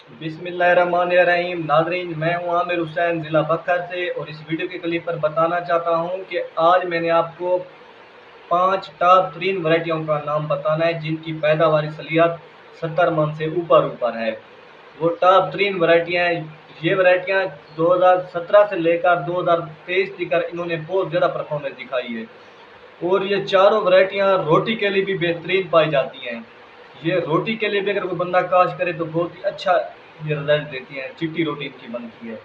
बिस्मिल्लाहिर्रहमानिर्रहीम। नाज़रीन, मैं हूँ आमिर हुसैन ज़िला बखर से और इस वीडियो के क्लिप पर बताना चाहता हूँ कि आज मैंने आपको 5 टॉप 3 वैरायटियों का नाम बताना है जिनकी पैदावारी सलीयत 70 मन से ऊपर है। वो टॉप 3 वैरायटियाँ हैं। ये वैरायटियाँ 2017 से लेकर 2023 तक इन्होंने बहुत ज़्यादा परफॉर्मेंस दिखाई है और ये चारों वैरायटियाँ रोटी के लिए भी बेहतरीन पाई जाती हैं। ये रोटी के लिए भी अगर कोई बंदा काश्त करे तो बहुत ही अच्छा ये रिजल्ट देती हैं। चिट्टी रोटी इनकी बनती है।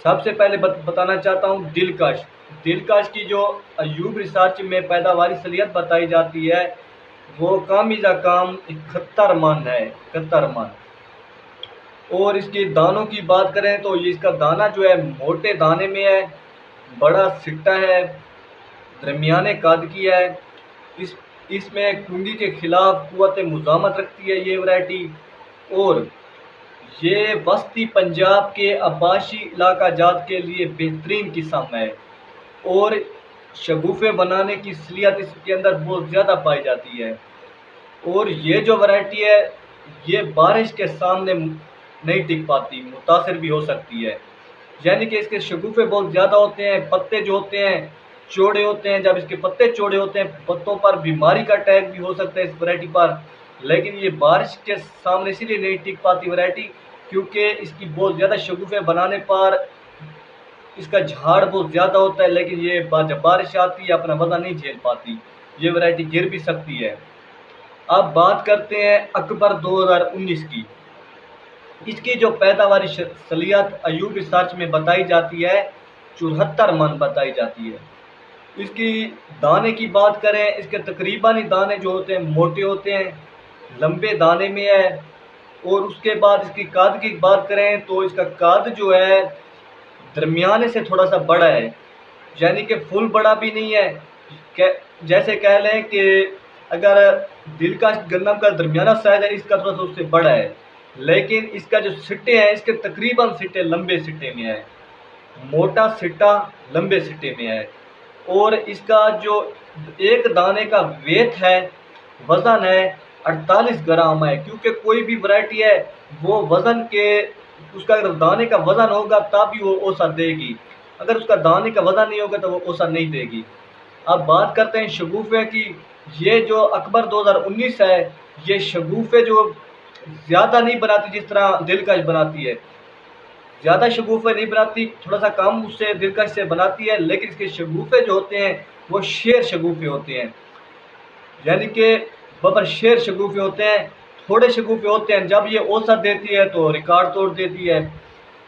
सबसे पहले बताना चाहता हूँ दिलकश। दिलकश की जो अयूब रिसर्च में पैदावारी सलीयत बताई जाती है वो कामिज़ा काम 71 मन है, 71 मन। और इसके दानों की बात करें तो ये इसका दाना जो है मोटे दाने में है, बड़ा सिट्टा है, दरमियाने कद की है। इसमें कुंगी के खिलाफ कुव्वत मुज़ामत रखती है ये वैरायटी। और ये वस्ती पंजाब के अब्बासी इलाका जात के लिए बेहतरीन किस्म है और शगुफ़े बनाने की सलीयत इसके अंदर बहुत ज़्यादा पाई जाती है। और ये जो वैरायटी है ये बारिश के सामने नहीं टिक पाती, मुतासिर भी हो सकती है। यानी कि इसके शगुफ़े बहुत ज़्यादा होते हैं, पत्ते जो होते हैं चौड़े होते हैं। जब इसके पत्ते चौड़े होते हैं पत्तों पर बीमारी का अटैक भी हो सकता है इस वैरायटी पर। लेकिन ये बारिश के सामने इसीलिए नहीं टिक पाती वैरायटी क्योंकि इसकी बहुत ज़्यादा शगुफ़े बनाने पर इसका झाड़ बहुत ज़्यादा होता है, लेकिन ये जब बारिश आती है अपना वज़न नहीं झेल पाती, ये वैरायटी गिर भी सकती है। अब बात करते हैं अकबर 2019 की। इसकी जो पैदावारी सलीयत अयूब रिसर्च में बताई जाती है 74 मन बताई जाती है। इसकी दाने की बात करें, इसके तकरीबन ही दाने जो होते हैं मोटे होते हैं, लंबे दाने में है। और उसके बाद इसकी कद की बात करें तो इसका कद जो है दरमियाने से थोड़ा सा बड़ा है, यानी कि फुल बड़ा भी नहीं है। जैसे कह लें कि अगर दिल का गंदम का दरमियाना साइज है इसका थोड़ा सा उससे बड़ा है, लेकिन इसका जो सिट्टे हैं इसके तकरीबन सिट्टे लंबे सिट्टे में है, मोटा सिट्टा लंबे सिट्टे में है। और इसका जो एक दाने का वेट है, वज़न है 48 ग्राम है। क्योंकि कोई भी वैरायटी है वो वज़न के, उसका अगर दाने का वज़न होगा तभी वो औसत देगी, अगर उसका दाने का वज़न नहीं होगा तो वो औसत नहीं देगी। अब बात करते हैं शगुफ़े की। ये जो अकबर 2019 है ये शगुफ़े जो ज़्यादा नहीं बनाती जिस तरह दिलकश बनाती है, ज़्यादा शगुफ़े नहीं बनाती, थोड़ा सा कम उससे दिलकश से बनाती है। लेकिन इसके शगुफ़े जो होते हैं वो शेर शगुफ़े होते हैं, यानी कि बबर शेर शगुफ़े होते हैं। थोड़े शगुफ़े होते हैं, जब ये औसत देती है तो रिकॉर्ड तोड़ देती है।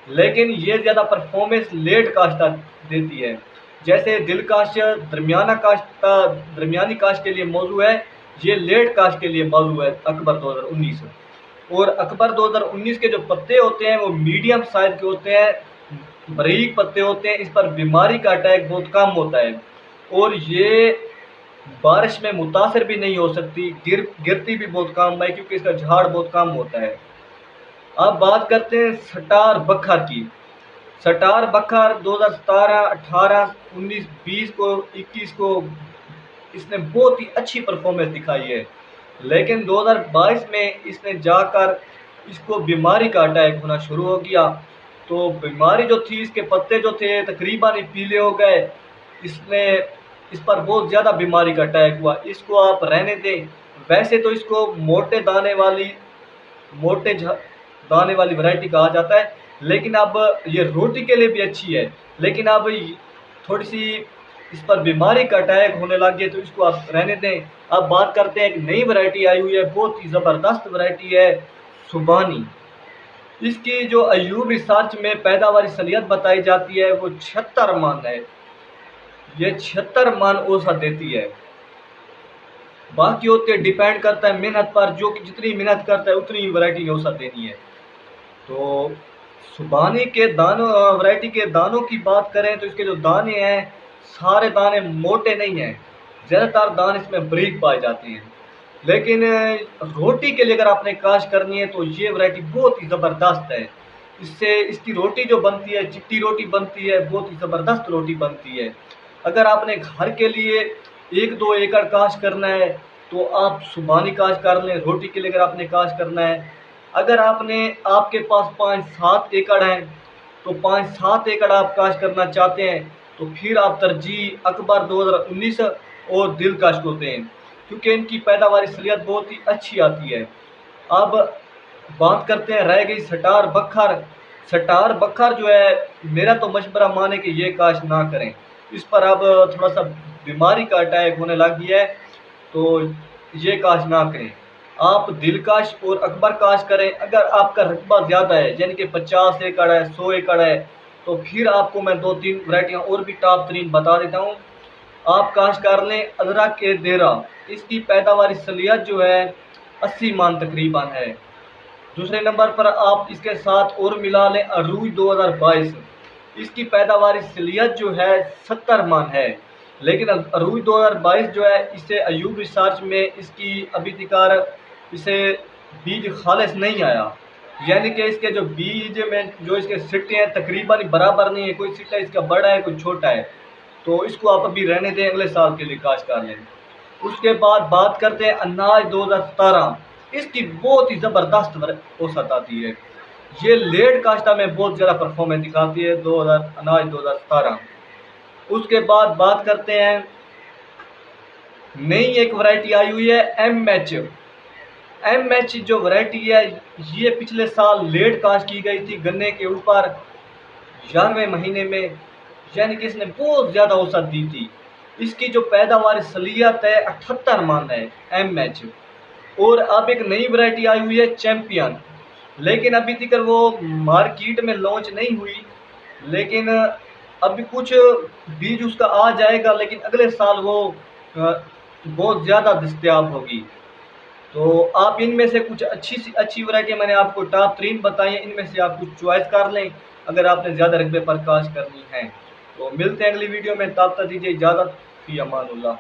लेकिन ये ज़्यादा परफॉर्मेंस लेट काश्ता देती है। जैसे दिलकश दरमियाना काश्ता, दरमियानी काश्त के लिए मौजू है, ये लेट काश्त के लिए मौजू है अकबर 2019। और अकबर 2019 के जो पत्ते होते हैं वो मीडियम साइज़ के होते हैं, बारीक पत्ते होते हैं। इस पर बीमारी का अटैक बहुत कम होता है और ये बारिश में मुतासिर भी नहीं हो सकती, गिरती भी बहुत कम है क्योंकि इसका झाड़ बहुत कम होता है। अब बात करते हैं सटार बखर की। सटार बखर 2017, 18, 19, 20 को, 21 को इसने बहुत ही अच्छी परफॉर्मेंस दिखाई है। लेकिन 2022 में इसने जाकर इसको बीमारी का अटैक होना शुरू हो गया। तो बीमारी जो थी, इसके पत्ते जो थे तकरीबन ही पीले हो गए। इसने इस पर बहुत ज़्यादा बीमारी का अटैक हुआ। इसको आप रहने दें। वैसे तो इसको मोटे दाने वाली वैरायटी कहा जाता है, लेकिन अब ये रोटी के लिए भी अच्छी है। लेकिन अब थोड़ी सी इस पर बीमारी का अटैक होने लग गया तो इसको आप रहने दें। अब बात करते हैं एक नई वैरायटी आई हुई है, बहुत ही ज़बरदस्त वैरायटी है सुबानी। इसकी जो अयूब रिसर्च में पैदावारी सलीयत बताई जाती है वो 76 मन है। ये 76 मन औसत देती है। बाकी होते डिपेंड करता है मेहनत पर, जो कि जितनी मेहनत करता है उतनी वैरायटी की औसत देनी है। तो सुबानी के दानों, वैरायटी के दानों की बात करें तो इसके जो दाने हैं सारे दाने मोटे नहीं हैं, ज़्यादातर दाने इसमें बारीक पाए जाते हैं। लेकिन रोटी के लिए अगर आपने काश्त करनी है तो ये वैरायटी बहुत ही ज़बरदस्त है। इससे इसकी रोटी जो बनती है चिट्टी रोटी बनती है, बहुत ही ज़बरदस्त रोटी बनती है। अगर आपने घर के लिए 1-2 एकड़ काश्त करना है तो आप सुबानी काश्त कर लें। रोटी के लिए अगर आपने काश्त करना है अगर आपके पास 5-7 एकड़ है तो 5-7 एकड़ आप काश्त करना चाहते हैं तो फिर आप तरजीह अकबर 2019 और दिल काश्त को दें, क्योंकि इनकी पैदावारी सलीयत बहुत ही अच्छी आती है। अब बात करते हैं, रह गई सटार बखर। सटार बखर जो है, मेरा तो मशवरा माने कि ये काश्त ना करें। इस पर अब थोड़ा सा बीमारी का अटैक होने लग गया है, तो ये काश्त ना करें। आप दिल काश्त और अकबर काश्त करें। अगर आपका रकबा ज़्यादा है, यानी कि 50 एकड़ है, 100 एकड़ है, तो फिर आपको मैं 2-3 वैरायटियाँ और भी टॉप 3 बता देता हूँ। आप काश्त कर लें अदरक के देरा। इसकी पैदावारी सलीयत जो है 80 मन तकरीबन है। दूसरे नंबर पर आप इसके साथ और मिला लें अरूज 2022। इसकी पैदावारी सलीयत जो है 70 मन है, लेकिन अरूज 2022 जो है, इसे अयूब रिसर्च में इसकी अभी तक इसे बीज खालिस नहीं आया, यानी कि इसके जो बीज में जो इसके सिट्टे हैं तकरीबन बराबर नहीं है, कोई सिट्टा इसका बड़ा है, कोई छोटा है। तो इसको आप अभी रहने दें, अगले साल के लिए काश्त कर लें। उसके बाद बात करते हैं अनाज 2017। इसकी बहुत ही ज़बरदस्त औसत आती है। ये लेट काश्ता में बहुत ज़्यादा परफॉर्मेंस दिखाती है अनाज 2017। उसके बाद बात करते हैं, नई एक वैरायटी आई हुई है एम एच जो वैरायटी है, ये पिछले साल लेट काश्त की गई थी गन्ने के ऊपर 11वें महीने में, यानी कि इसने बहुत ज़्यादा औसत दी थी। इसकी जो पैदावार सलीयत है 78 मन है एम एच। और अब एक नई वैरायटी आई हुई है चैंपियन, लेकिन अभी तक वो मार्केट में लॉन्च नहीं हुई, लेकिन अभी कुछ बीज उसका आ जाएगा, लेकिन अगले साल वो बहुत ज़्यादा दस्तयाब होगी। तो आप इनमें से कुछ अच्छी सी अच्छी वैरायटी मैंने आपको टॉप 3 बताई हैं, इनमें से आप कुछ चॉइस कर लें अगर आपने ज़्यादा रकबे पर काश्त करनी है। तो मिलते हैं अगली वीडियो में, तब तक दीजिए इजाज़त। फी अमानुल्लाह।